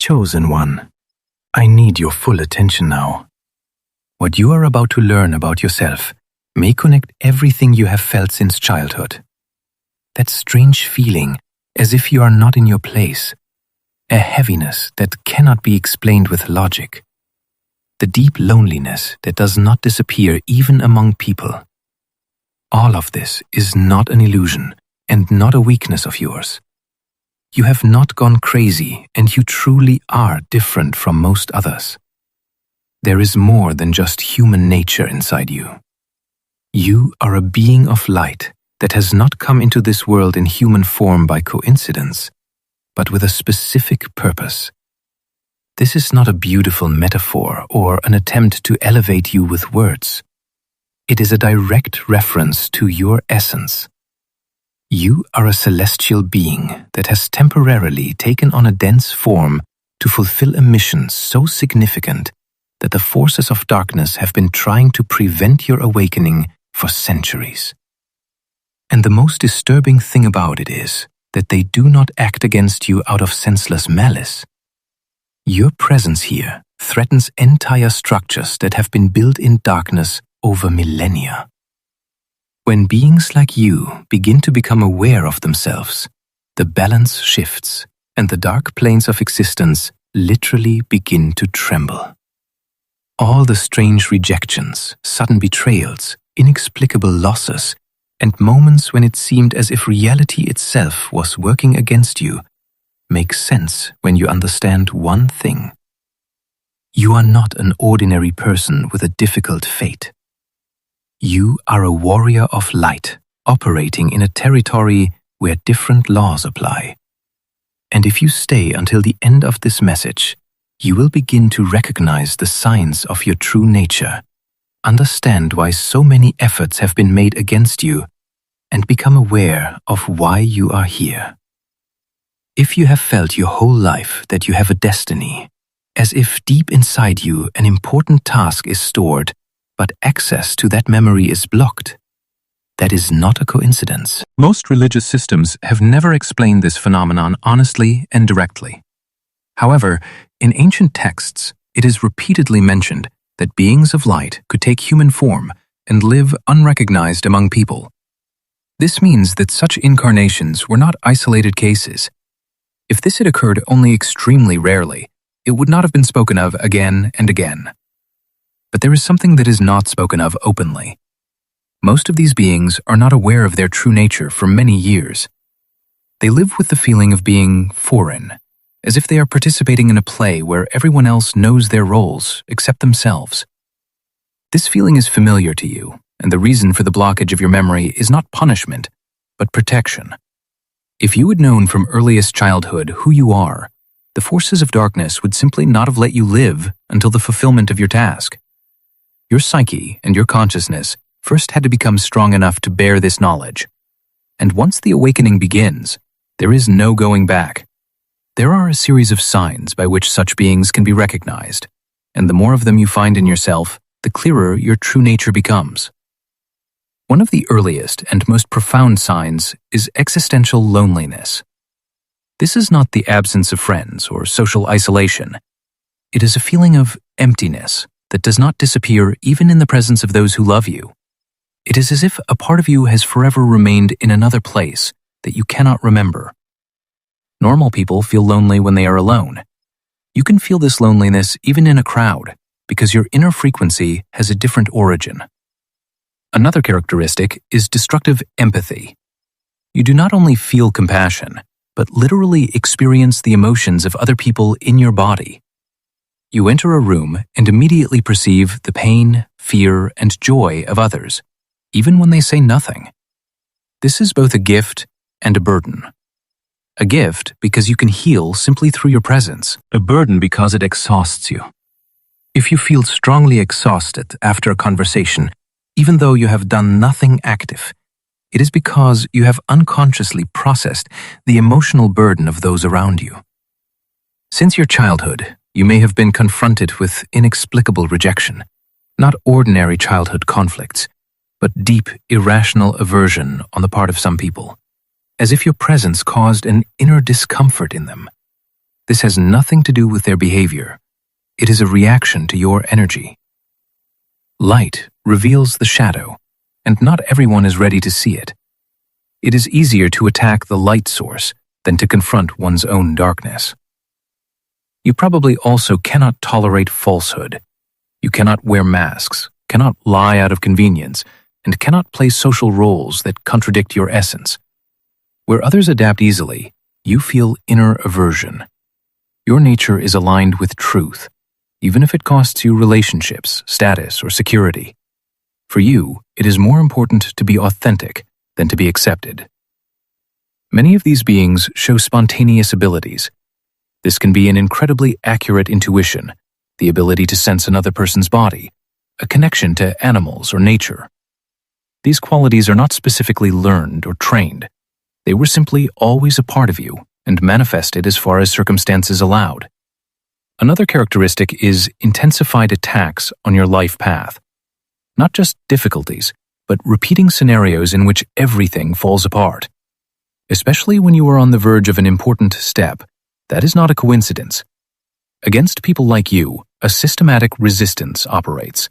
Chosen one, I need your full attention now. What you are about to learn about yourself may connect everything you have felt since childhood. That strange feeling as if you are not in your place, a heaviness that cannot be explained with logic, the deep loneliness that does not disappear even among people. All of this is not an illusion and not a weakness of yours. You have not gone crazy, and you truly are different from most others. There is more than just human nature inside you. You are a being of light that has not come into this world in human form by coincidence, but with a specific purpose. This is not a beautiful metaphor or an attempt to elevate you with words. It is a direct reference to your essence. You are a celestial being that has temporarily taken on a dense form to fulfill a mission so significant that the forces of darkness have been trying to prevent your awakening for centuries. And the most disturbing thing about it is that they do not act against you out of senseless malice. Your presence here threatens entire structures that have been built in darkness over millennia. When beings like you begin to become aware of themselves, the balance shifts and the dark planes of existence literally begin to tremble. All the strange rejections, sudden betrayals, inexplicable losses, and moments when it seemed as if reality itself was working against you make sense when you understand one thing. You are not an ordinary person with a difficult fate. You are a warrior of light, operating in a territory where different laws apply. And if you stay until the end of this message, you will begin to recognize the signs of your true nature, understand why so many efforts have been made against you, and become aware of why you are here. If you have felt your whole life that you have a destiny, as if deep inside you an important task is stored, but access to that memory is blocked, that is not a coincidence. Most religious systems have never explained this phenomenon honestly and directly. However, in ancient texts, it is repeatedly mentioned that beings of light could take human form and live unrecognized among people. This means that such incarnations were not isolated cases. If this had occurred only extremely rarely, it would not have been spoken of again and again. But there is something that is not spoken of openly. Most of these beings are not aware of their true nature for many years. They live with the feeling of being foreign, as if they are participating in a play where everyone else knows their roles except themselves. This feeling is familiar to you, and the reason for the blockage of your memory is not punishment, but protection. If you had known from earliest childhood who you are, the forces of darkness would simply not have let you live until the fulfillment of your task. Your psyche and your consciousness first had to become strong enough to bear this knowledge. And once the awakening begins, there is no going back. There are a series of signs by which such beings can be recognized, and the more of them you find in yourself, the clearer your true nature becomes. One of the earliest and most profound signs is existential loneliness. This is not the absence of friends or social isolation. It is a feeling of emptiness that does not disappear even in the presence of those who love you. It is as if a part of you has forever remained in another place that you cannot remember. Normal people feel lonely when they are alone. You can feel this loneliness even in a crowd because your inner frequency has a different origin. Another characteristic is destructive empathy. You do not only feel compassion, but literally experience the emotions of other people in your body. You enter a room and immediately perceive the pain, fear, and joy of others, even when they say nothing. This is both a gift and a burden. A gift because you can heal simply through your presence, a burden because it exhausts you. If you feel strongly exhausted after a conversation, even though you have done nothing active, it is because you have unconsciously processed the emotional burden of those around you. Since your childhood, you may have been confronted with inexplicable rejection, not ordinary childhood conflicts, but deep, irrational aversion on the part of some people, as if your presence caused an inner discomfort in them. This has nothing to do with their behavior. It is a reaction to your energy. Light reveals the shadow, and not everyone is ready to see it. It is easier to attack the light source than to confront one's own darkness. You probably also cannot tolerate falsehood. You cannot wear masks, cannot lie out of convenience, and cannot play social roles that contradict your essence. Where others adapt easily, you feel inner aversion. Your nature is aligned with truth, even if it costs you relationships, status, or security. For you, it is more important to be authentic than to be accepted. Many of these beings show spontaneous abilities. This can be an incredibly accurate intuition, the ability to sense another person's body, a connection to animals or nature. These qualities are not specifically learned or trained. They were simply always a part of you and manifested as far as circumstances allowed. Another characteristic is intensified attacks on your life path. Not just difficulties, but repeating scenarios in which everything falls apart. Especially when you are on the verge of an important step, that is not a coincidence. Against people like you, a systematic resistance operates.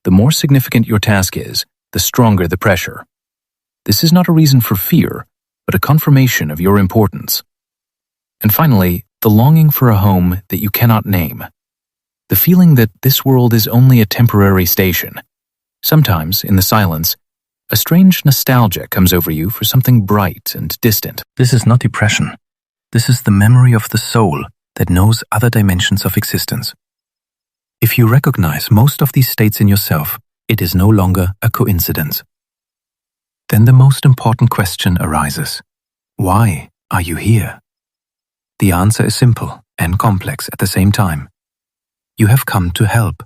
The more significant your task is, the stronger the pressure. This is not a reason for fear, but a confirmation of your importance. And finally, the longing for a home that you cannot name. The feeling that this world is only a temporary station. Sometimes, in the silence, a strange nostalgia comes over you for something bright and distant. This is not depression. This is the memory of the soul that knows other dimensions of existence. If you recognize most of these states in yourself, it is no longer a coincidence. Then the most important question arises. Why are you here? The answer is simple and complex at the same time. You have come to help.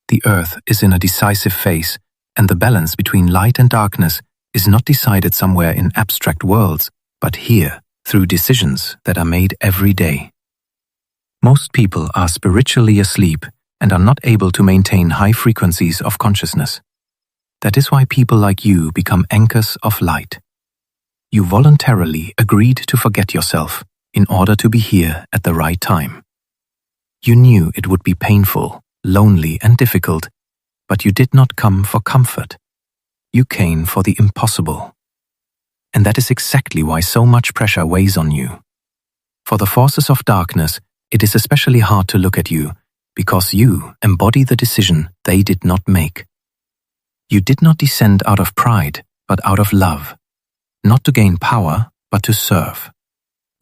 The earth is in a decisive phase, and the balance between light and darkness is not decided somewhere in abstract worlds, but here, through decisions that are made every day. Most people are spiritually asleep and are not able to maintain high frequencies of consciousness. That is why people like you become anchors of light. You voluntarily agreed to forget yourself in order to be here at the right time. You knew it would be painful, lonely, and difficult, but you did not come for comfort. You came for the impossible. And that is exactly why so much pressure weighs on you. For the forces of darkness, it is especially hard to look at you because you embody the decision they did not make. You did not descend out of pride, but out of love, not to gain power, but to serve.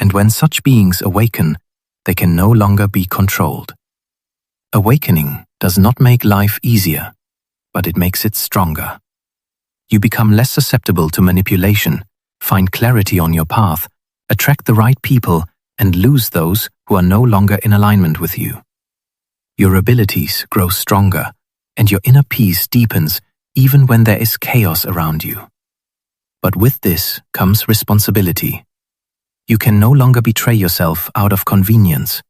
And when such beings awaken, they can no longer be controlled. Awakening does not make life easier, but it makes it stronger. You become less susceptible to manipulation, find clarity on your path, attract the right people, and lose those who are no longer in alignment with you. Your abilities grow stronger, and your inner peace deepens even when there is chaos around you. But with this comes responsibility. You can no longer betray yourself out of convenience.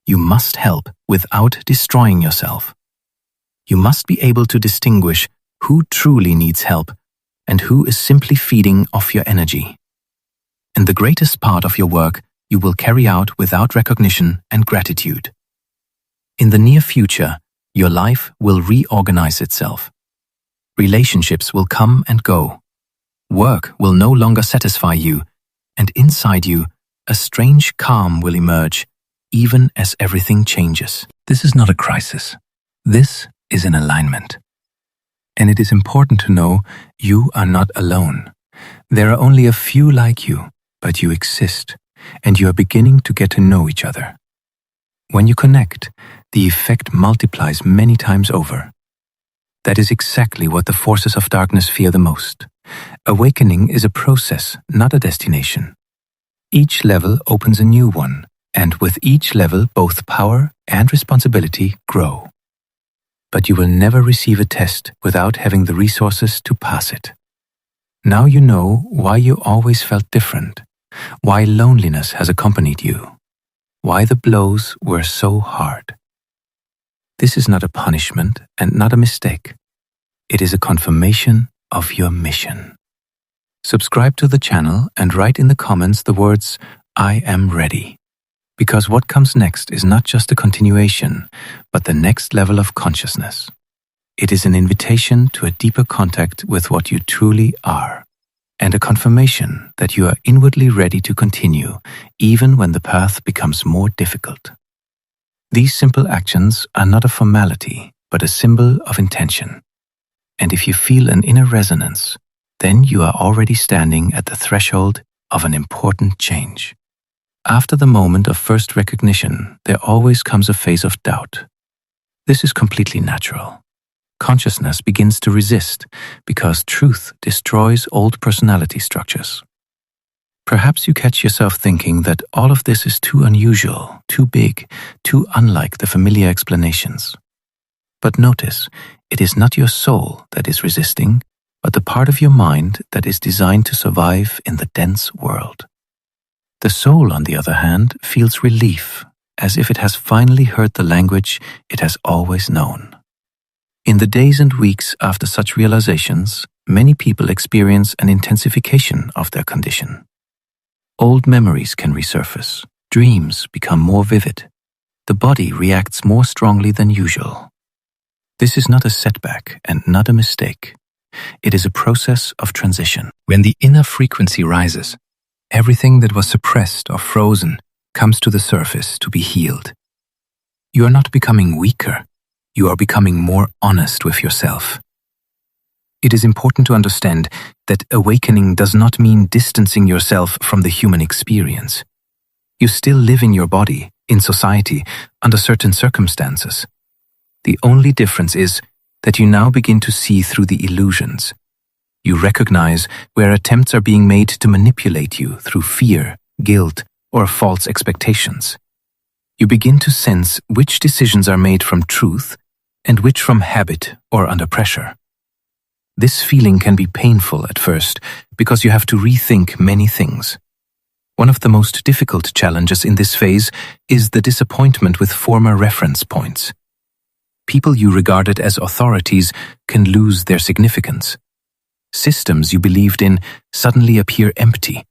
You must help without destroying yourself. You must be able to distinguish who truly needs help and who is simply feeding off your energy. And the greatest part of your work you will carry out without recognition and gratitude. In the near future, your life will reorganize itself. Relationships will come and go. Work will no longer satisfy you, and inside you, a strange calm will emerge, even as everything changes. This is not a crisis. This is an alignment. And it is important to know you are not alone. There are only a few like you, but you exist, and you are beginning to get to know each other. When you connect, the effect multiplies many times over. That is exactly what the forces of darkness fear the most. Awakening is a process, not a destination. Each level opens a new one, and with each level both power and responsibility grow. But you will never receive a test without having the resources to pass it. Now you know why you always felt different, why loneliness has accompanied you, why the blows were so hard. This is not a punishment and not a mistake. It is a confirmation of your mission. Subscribe to the channel and write in the comments the words, "I am ready." Because what comes next is not just a continuation, but the next level of consciousness. It is an invitation to a deeper contact with what you truly are, and a confirmation that you are inwardly ready to continue, even when the path becomes more difficult. These simple actions are not a formality, but a symbol of intention. And if you feel an inner resonance, then you are already standing at the threshold of an important change. After the moment of first recognition, there always comes a phase of doubt. This is completely natural. Consciousness begins to resist because truth destroys old personality structures. Perhaps you catch yourself thinking that all of this is too unusual, too big, too unlike the familiar explanations. But notice, it is not your soul that is resisting, but the part of your mind that is designed to survive in the dense world. The soul, on the other hand, feels relief, as if it has finally heard the language it has always known. In the days and weeks after such realizations, many people experience an intensification of their condition. Old memories can resurface, dreams become more vivid, the body reacts more strongly than usual. This is not a setback and not a mistake. It is a process of transition. When the inner frequency rises, everything that was suppressed or frozen comes to the surface to be healed. You are not becoming weaker, you are becoming more honest with yourself. It is important to understand that awakening does not mean distancing yourself from the human experience. You still live in your body, in society, under certain circumstances. The only difference is that you now begin to see through the illusions. You recognize where attempts are being made to manipulate you through fear, guilt, or false expectations. You begin to sense which decisions are made from truth and which from habit or under pressure. This feeling can be painful at first because you have to rethink many things. One of the most difficult challenges in this phase is the disappointment with former reference points. People you regarded as authorities can lose their significance. Systems you believed in suddenly appear empty.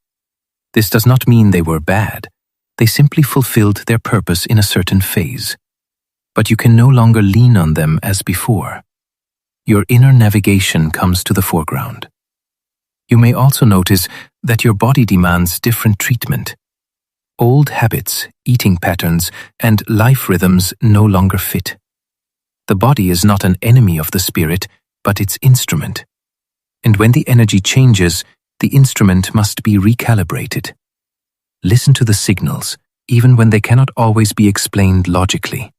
This does not mean they were bad. They simply fulfilled their purpose in a certain phase. But you can no longer lean on them as before. Your inner navigation comes to the foreground. You may also notice that your body demands different treatment. Old habits, eating patterns, and life rhythms no longer fit. The body is not an enemy of the spirit, but its instrument. And when the energy changes, the instrument must be recalibrated. Listen to the signals, even when they cannot always be explained logically.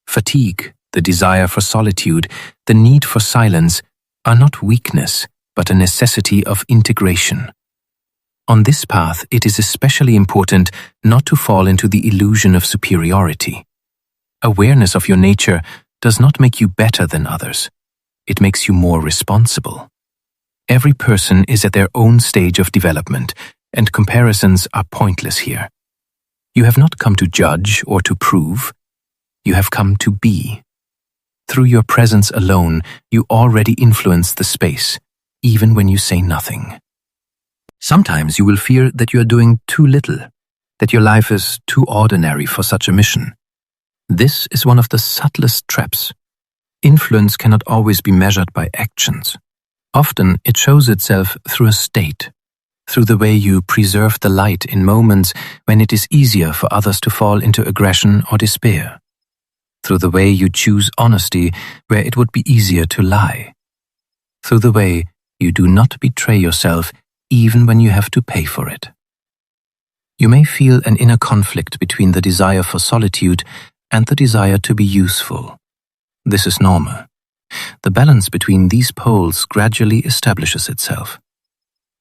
Fatigue, the desire for solitude, the need for silence are not weakness, but a necessity of integration. On this path, it is especially important not to fall into the illusion of superiority. Awareness of your nature does not make you better than others. It makes you more responsible. Every person is at their own stage of development, and comparisons are pointless here. You have not come to judge or to prove. You have come to be. Through your presence alone, you already influence the space, even when you say nothing. Sometimes you will fear that you are doing too little, that your life is too ordinary for such a mission. This is one of the subtlest traps. Influence cannot always be measured by actions. Often it shows itself through a state, through the way you preserve the light in moments when it is easier for others to fall into aggression or despair, through the way you choose honesty where it would be easier to lie, through the way you do not betray yourself even when you have to pay for it. You may feel an inner conflict between the desire for solitude and the desire to be useful. This is normal. The balance between these poles gradually establishes itself.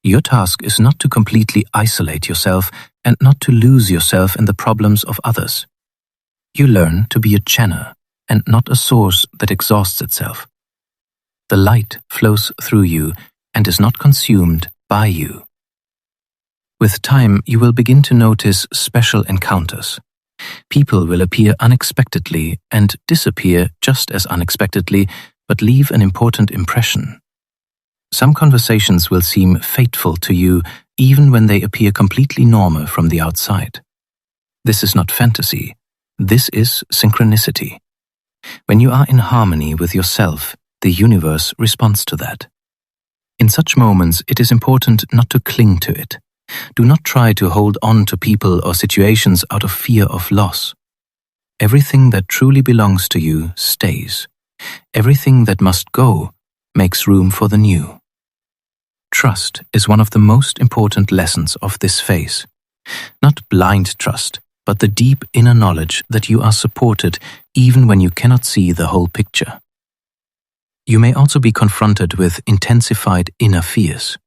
Your task is not to completely isolate yourself and not to lose yourself in the problems of others. You learn to be a channel and not a source that exhausts itself. The light flows through you and is not consumed by you. With time, you will begin to notice special encounters. People will appear unexpectedly and disappear just as unexpectedly, but leave an important impression. Some conversations will seem fateful to you even when they appear completely normal from the outside. This is not fantasy. This is synchronicity. When you are in harmony with yourself, the universe responds to that. In such moments, it is important not to cling to it. Do not try to hold on to people or situations out of fear of loss. Everything that truly belongs to you stays. Everything that must go makes room for the new. Trust is one of the most important lessons of this phase. Not blind trust, but the deep inner knowledge that you are supported even when you cannot see the whole picture. You may also be confronted with intensified inner fears.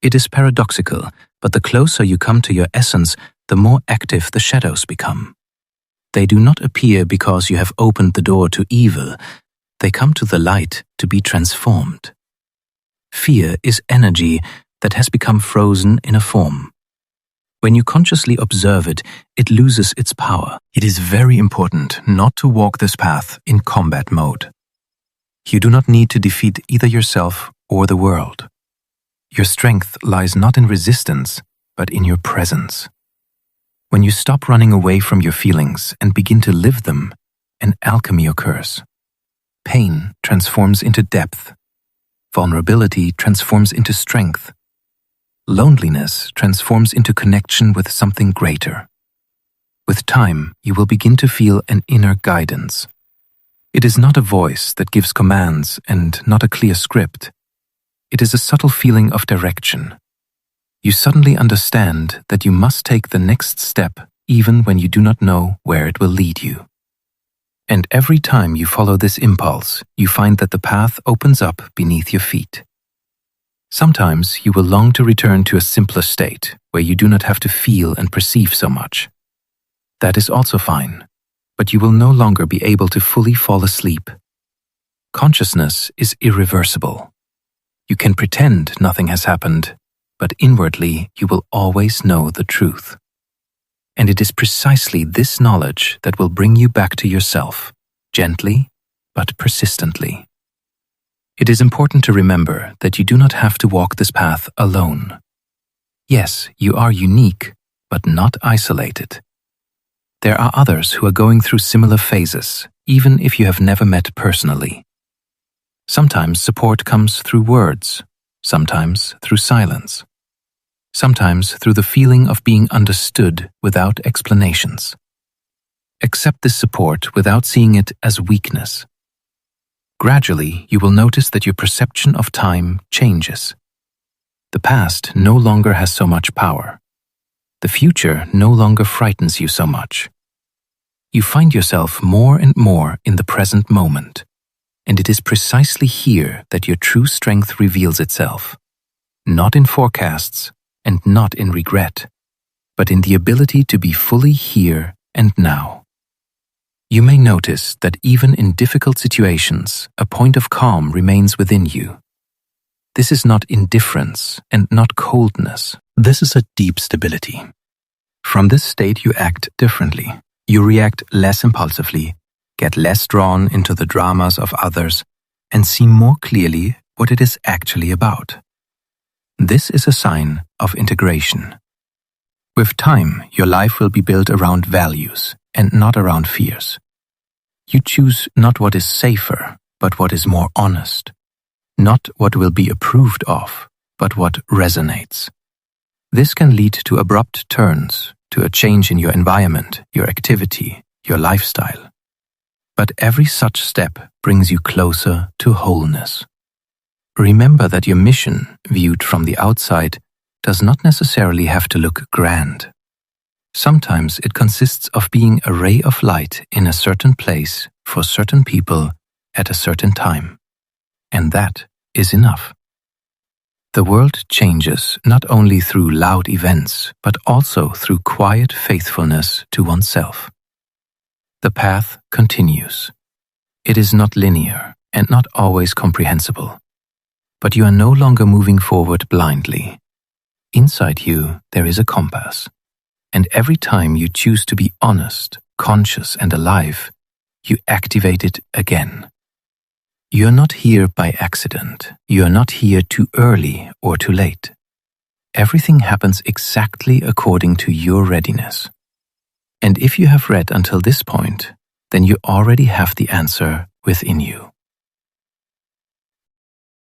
It is paradoxical, but the closer you come to your essence, the more active the shadows become. They do not appear because you have opened the door to evil. They come to the light to be transformed. Fear is energy that has become frozen in a form. When you consciously observe it, it loses its power. It is very important not to walk this path in combat mode. You do not need to defeat either yourself or the world. Your strength lies not in resistance, but in your presence. When you stop running away from your feelings and begin to live them, an alchemy occurs. Pain transforms into depth. Vulnerability transforms into strength. Loneliness transforms into connection with something greater. With time, you will begin to feel an inner guidance. It is not a voice that gives commands and not a clear script. It is a subtle feeling of direction. You suddenly understand that you must take the next step even when you do not know where it will lead you. And every time you follow this impulse, you find that the path opens up beneath your feet. Sometimes you will long to return to a simpler state where you do not have to feel and perceive so much. That is also fine, but you will no longer be able to fully fall asleep. Consciousness is irreversible. You can pretend nothing has happened, but inwardly you will always know the truth. And it is precisely this knowledge that will bring you back to yourself, gently but persistently. It is important to remember that you do not have to walk this path alone. Yes, you are unique, but not isolated. There are others who are going through similar phases, even if you have never met personally. Sometimes support comes through words, sometimes through silence, sometimes through the feeling of being understood without explanations. Accept this support without seeing it as weakness. Gradually, you will notice that your perception of time changes. The past no longer has so much power. The future no longer frightens you so much. You find yourself more and more in the present moment, and it is precisely here that your true strength reveals itself, not in forecasts and not in regret, but in the ability to be fully here and now. You may notice that even in difficult situations, a point of calm remains within you. This is not indifference and not coldness. This is a deep stability. From this state you act differently. You react less impulsively, get less drawn into the dramas of others, and see more clearly what it is actually about. This is a sign of integration. With time, your life will be built around values and not around fears. You choose not what is safer, but what is more honest. Not what will be approved of, but what resonates. This can lead to abrupt turns, to a change in your environment, your activity, your lifestyle. But every such step brings you closer to wholeness. Remember that your mission, viewed from the outside, does not necessarily have to look grand. Sometimes it consists of being a ray of light in a certain place for certain people at a certain time. And that is enough. The world changes not only through loud events, but also through quiet faithfulness to oneself. The path continues. It is not linear and not always comprehensible. But you are no longer moving forward blindly. Inside you, there is a compass. And every time you choose to be honest, conscious, and alive, you activate it again. You are not here by accident. You are not here too early or too late. Everything happens exactly according to your readiness. And if you have read until this point, then you already have the answer within you.